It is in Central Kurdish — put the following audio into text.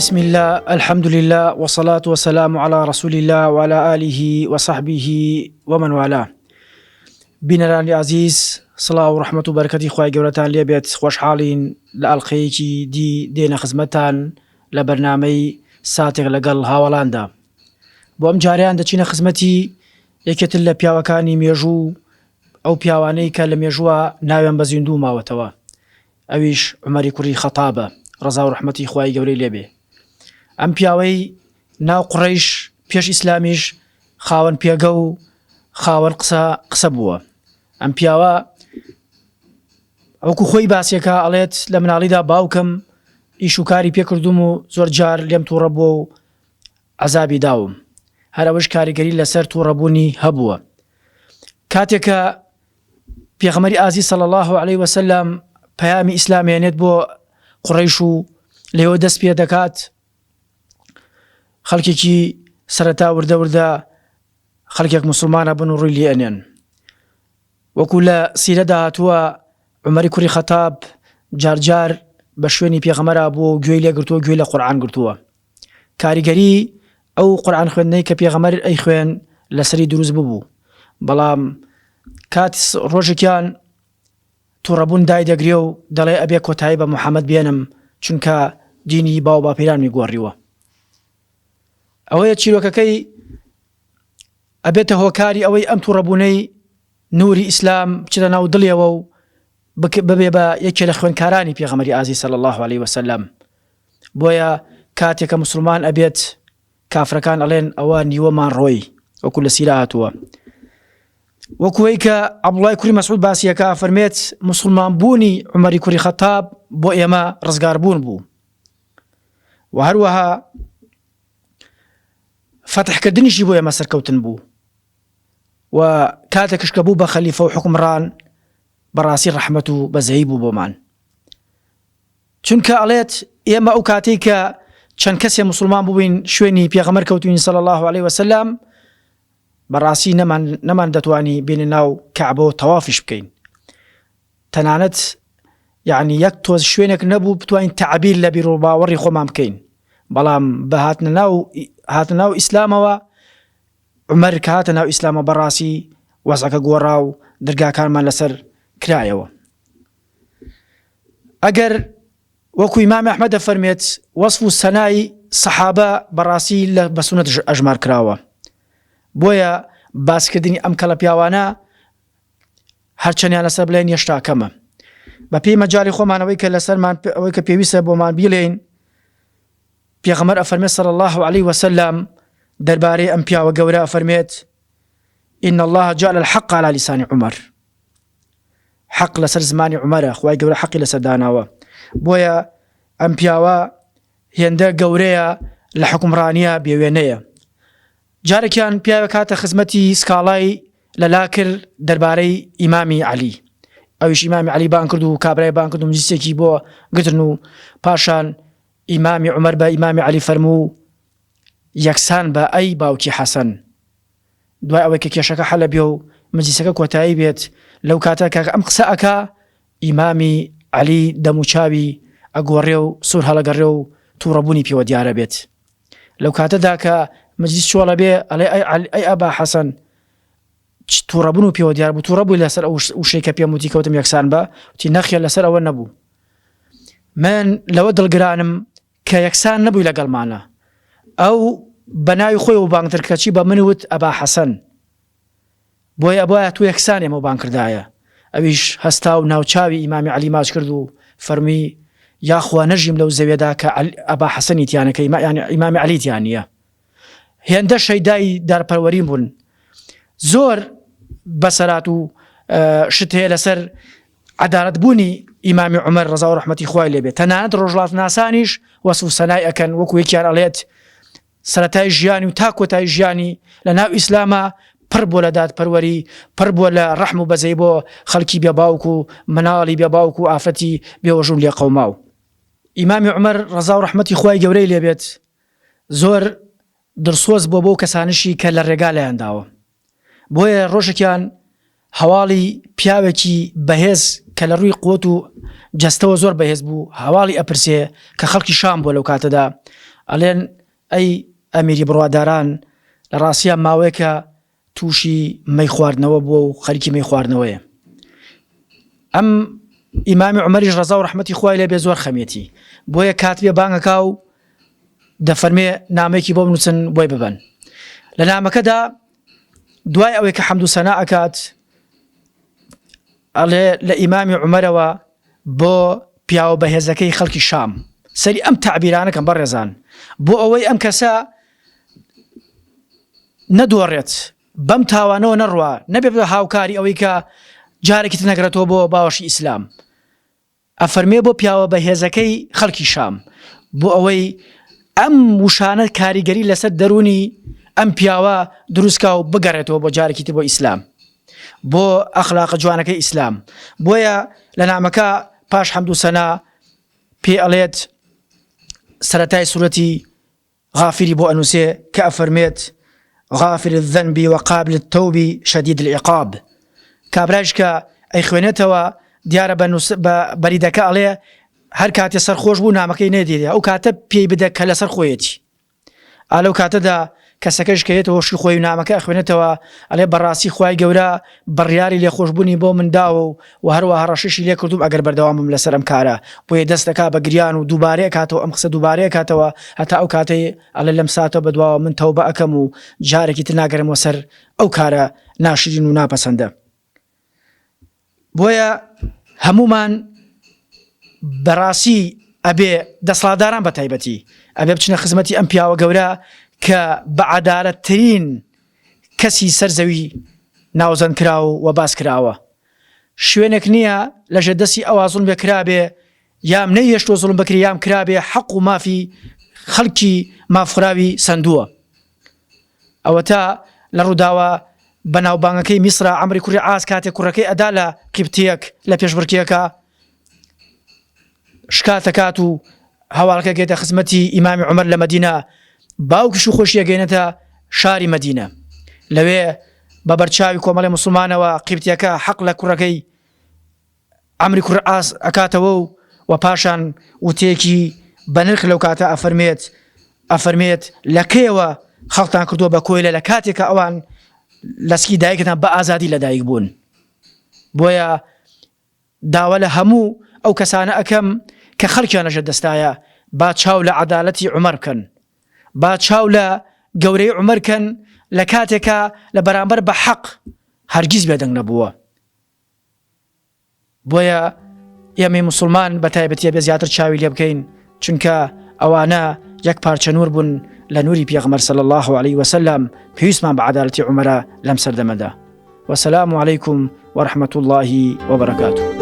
بسم الله الحمد لله والصلاة والسلام على رسول الله وعلى آله وصحبه ومن والاه. بینەرانی عزیز، سڵاو و ڕەحمەت و بەرەکەتی خوای گەورەتان لێبێت. خۆشحاڵین لە ئەڵقەیەکی دی دێنە خزمەتان لە بەرنامەی ساتێک لەگەڵ هاوڵاندا. بۆ ئەم جاریان دەچینە خزمەتی یەکێتر لە پیاوەکانی مێژوو، ئەو پیاوانەی کە لە مێژووە ناویان بە زیندوو ماوەتەوە، ئەویش عومەری کوڕی خەتابە ڕەزا و ڕەحمەتی خوای گەورەی لێبێ. ئەم پیاوەی ناو قوڕەیش پێش ئیسلامیش خاوەن پێگە و خاوەن قسە بووە. ئەم پیاوە ئەوکو خۆی باسیەکە ئەڵێت لە مناڵیدا باوکم ئیش و کاری پێکردوم و زۆر جار لێم تووڕە بووە و عەزابی داوم، هەر ئەوەش کاریگەری لەسەر تووڕەبوونی هەبووە. کاتێکە پێغەمبەری ئازیز صلی الله علیه وسلم پەیامی ئیسلامێنێت بۆ قوڕەیش و لێوە دەست پێ دەکات، خەڵکێکی سەرەتا وردە وردە خەڵکێک مسلمانە بن و ڕووی لێ ئەنێن. وەکو لە سیرەدا هاتووە عومەری کوڕی خەتاب جارجار بە شوێنی پێغەمبەرا بووە و گوێی لێ گرتووە، گوێی لە قورئان گرتووە. کاریگەری ئەو قورئان خوێندنەی کە پێغەمبەر ئەیخوێن لەسەری دروست ببوو، بەڵام کات ڕۆژێکیان تووڕەبوون دای دەگرێ و دەڵێ ئەبێ کۆتایی بە محەممەد بێنم چونکە دینی باو باپیران میگۆڕیوە. ئەوەیە چیرۆکەکەی ئەبێتە هۆکاری ئەوەی ئەم تووڕەبوونەی نوری ئیسلام بچێتە ناو دڵیەوە و ببێ بە یەکێ لە خوێندکارانی پێغەمبەری ئازیز صلی الله علیه وسلم. بۆیە کاتێکە مسلمان ئەبێت کافرەکان ئەڵێن ئەوە نیوەمان ڕۆی، وەکو لە سیرە هاتووە. وەکوەی کە عەبدوڵای کوڕی مەسعود باسیەکە فەرمێت مسلمان بوونی عومەری کوڕی خەتاب بۆ ئێمە ڕزگاربوون بوو، و هەروەها فتحکردنیشی بۆ ئێمە سەرکەوتن بوو، و کاتێکش کە بوو بە خەلیفە و حکمڕان بەڕاستی ڕەحمەت و بەزەیی بوو بۆمان. چونکە ئەڵێت ئێمە ئەو کاتەی کە چەند کەسێ مسلمان بووین شوێنی پێغەمبەر کەوتوین صلی الله علیه وسلم، بەڕاستی نەمان دەتوانی بینە ناو کەعبە و تەوافیش بکەین. تەنانەت یعنی یەک تۆز شوێنێک نەبوو بتوانین تەعبیر لە بیر و باوەڕی خۆمان بکەین. بەڵام بە هاتنە ناو ئیسلامەوە، عومەر کە هاتە ناو ئیسلامە بەڕاستی وەزعەکە گۆڕا و دەرگاکانمان لەسەر کرایەوە. ئەگەر وەکو ئیمام ئەحمەد دەفەرمێت وەصف و سەنای سەحابە بەڕاستی بە سونەت ئەژمار کراوە. بۆیە باسکردنی ئەم کەڵە پیاوانە هەرچەندیان لەسەر بڵێن هێشتا کەمە. بە پێی مەجاڵی خۆمانەوەی کە لەسەرمان ئەوەی کە پێویستە بۆمان بیڵێین، پێغەمبەر ئەفەرمێت صلی الله علیه وسلم دەربارەی ئەم پیاوە گەورە ئەفەرمێت إن الله جعل الحق على لسان عمر. حق لەسەر زمانی عومەرە، خوای گەورە حەقی لەسەر داناوە. بۆیە ئەم پیاوە هێندە گەورەیە لە حکمڕانیە بێوێنەیە. جارێکیان پیاوە کاتە خزمەتی سکاڵای لەلا کرد دەربارەی ئیمامی عەلی. ئەویش ئیمامی عەلی بان کرد و کابرای بان کرد و مجلیسێکی بۆ گرتن و پاشان ئیمامی عومەر بە ئیمامی عەلی فەرموو یەکسان بە ئەی باوکی حەسەن. دوای ئەوەی کە کێشەکە حەلە بێ و مجلیسەکە کۆتایی بێت، لەو کاتە کە ئەم قسە ئەکا ئیمامی عەلی دەم و چاوی ئەگۆڕێ و سوور هەڵەگەڕێ و تووڕەبوونی پێوە دیارە بێت. لەو کاتەدا کە مجلیس چۆڵە بێ ئەڵێ ئەی ئەبا حەسەن تووڕەبوون و پێوە دیار بوو، تووڕەبووی لەسەر ئەو شەی کە پێم وتی کەوتم یەکسان بە، وتی نەخێ لەسەر ئەوە نەبوو. من لەوە دڵگرانم کە یەکسان نەبووی لەگەڵمانە. ئەو بەناوی خۆی و بانگتر کەچی بە منی وت ئەبا حەسەن، بۆیە بۆیە تو یەکسان ئێمە بان کردایە. ئەویش هەستا و ناوچاوی ئیمامی عەلی ماچ کرد و فەرمی یاخوا نەژیم لەو زەویەدا کە ئەبا حەسەنی تیانەکە ئیمامی عەلی تیان نییە. هێندە شەیدای دارپەروەرین بوون، زۆر بەسەرات و شت هەیە لەسەر عەدالەت بوونی ئیمامی عومەر ڕەزا و ڕەحمەتی خوای لێبێت. تەنانەت ڕۆژهەڵات ناسانیش وەصف و سەنای ئەکەن، وەکو یەکیان ئەڵێت سەرەتای ژیانی و تا کۆتای ژیانی لە ناو ئیسلامە پڕ بۆ لە دادپەروەری، پڕ بۆ لە ڕەحم و بەزەی بۆ خەڵکی بێباوک و مناڵی بێباوک و ئافەتی بێوەژوون لێ قەوماو. ئیمامی عومەر ڕەزا و ڕەحمەتی خوای گەورەی لێبێت زۆر دڵسۆز بۆ بۆ کەسانشی کە لە ڕێگا لایەنداوە. بۆیە ڕۆژێکیان هەواڵی پیاوێکی بەهێز کە لە ڕووی قوت و جەستەوە زۆر بەهێز بوو هەواڵی ئەپرسێ کە خەڵکی شام بۆ لەو کاتەدا ئەڵێن ئەی ئەمیری بڕواداران لە ڕاستیان ماوەیە کە تووشی مەی خواردنەوە بووە و خەریکی مەی خواردنەوەیە. ئەم ئیمامی عومەریش ڕەزا و ڕەحمەتی خوای لێ بێ زۆر خەمیەتی، بۆیە کات بێ بانگەکا و دەفەرمێ نامەیەکی بۆ بنووسن بۆی ببەن. لە نامەکەدا دوای ئەوەی کە حەمد و سەنا ئەکات ئەڵێ لە ئیمامی عومەرەوە بۆ پیاوە بەهێزەکەی خەڵکی شام، سەری ئەم تعبیرانەکەم بەڕێزان، بۆ ئەوەی ئەم کەسە نەدۆڕێت بەم تاوانەوە نەڕوا، نەبێت بە هاوکاری ئەوەی کە جارێکی نەگرێتەوە بۆ باوەشی ئیسلام. ئەفەرمێ بۆ پیاوە بەهێزەکەی خەڵکی شام، بۆ ئەوەی ئەم وشانە کاریگەری لەسەر دەرونی ئەم پیاوە دروستکا و بگەڕێتەوە بۆ جارێکی تر بۆ ئیسلام، بۆ ئەخلاقە جوانەکەی ئیسلام. بۆیە لە نامەکە پاش حەمد و سەنا پێ ئەڵێت سەرەتای سوورەتی غافری بۆ ئەنووسێ کە ئەفەرمێت غافر الذنب وقابل التوب شديد العقاب. کابراش کە ئەی خوێنێتەوە دیارە بە بەریدەکە ئەڵێ هەر کاتێ سەرخۆش بوو نامەکەی نێدێت، ئەو کاتە پێی بدە کە لەسەر خۆیەتی. ئالەو کاتەدا کەسەکەش کەیێتەوە شی خۆی و نامەکە خوێنێتەوە ئەڵێ بەڕاستی خوای گەورە بڕیاری لێخۆشبوونی بۆ منداوە و هەروەها ڕەششی لێ کردوم ئەگەر بەردەوامم لەسەر ئەم کارە، بۆیە دەست دەکا بە گریان و دووبارەیە کاتەوە ئەم قسە دووبارەیە کاتەوە هەتا ئەو کاتەی ئەڵێ لەم ساتەوە بەدواوە من تەوبە ئەکەم و جارێکی تر ناگەرمەوە سەر ئەو کارە ناشرین و ناپەسەندە. بۆیە هەمومان بەڕاستی ئەبێ دەسڵاتداران بە تایبەتی ئەبێ بچنە خزمەتی ئەم پیاوە گەورە کە بە عەدالەتترین کەسی سەرزەوی ناوزەند کراوە و باس کراوە. شوێنێک نییە لەژێر دەستی ئەوا زوڵم بێ کرابێ، یام نەیهێشتووە زوڵم بکری یام کرابێ حەق و مافی خەڵکی مافخراوی سندووە. ئەوە تا لە ڕووداوە بەناوبانگەکەی میسرە عەمری کوڕی عاس کاتێک کوڕەکەی ئەدا لە قیبتیەک لە پێشبڕکێکە شکاتەکات و هەواڵەکە گێتە خزمەتی ئیمامی عومەر لە مەدینە، باوکیش و خۆشیە گەێنێتە شاری مەدینە. لەوێ بە بەرچاوی کۆمەڵی مسلمانەوە قیبتیەکە حەق لە کوڕەکەی عەمری کوڕی عاس ئەکاتەوە و پاشان وتێکی بەنرخ لەو کاتە ئەفەرمێت لە کێوە خەڵتان کردووە بە کۆیلە لە کاتێکە ئەوان لەسکی دایکتان بە ئازادی لە دایک بوون. بۆیە داوا لە هەموو ئەو کەسانە ئەەکەم کە خەڵکیان لەژێر دەستایە با چاو لە عەدالەتی عومەر بکەن، با چاو لە گەورەی عومەر کەن لە کاتێکە لە بەرامبەر بە حەق هەرگیز بێدەنگ نەبووە. بۆیە ئێمەی موسڵمان بە تایبەتیە بێ زیاتر چاوی لێ بکەین، چونکە ئەوانە یەک پارچە نور بوون لە نوری پێغەمبەر صلی الله عليه وسلم. پێویستمان بە عەدالەتی عومەرە لەم سەردەمەدا. وەسەلام عەلەیکم وەرەحمەتوڵڵاهی وەبەرەکاتوه.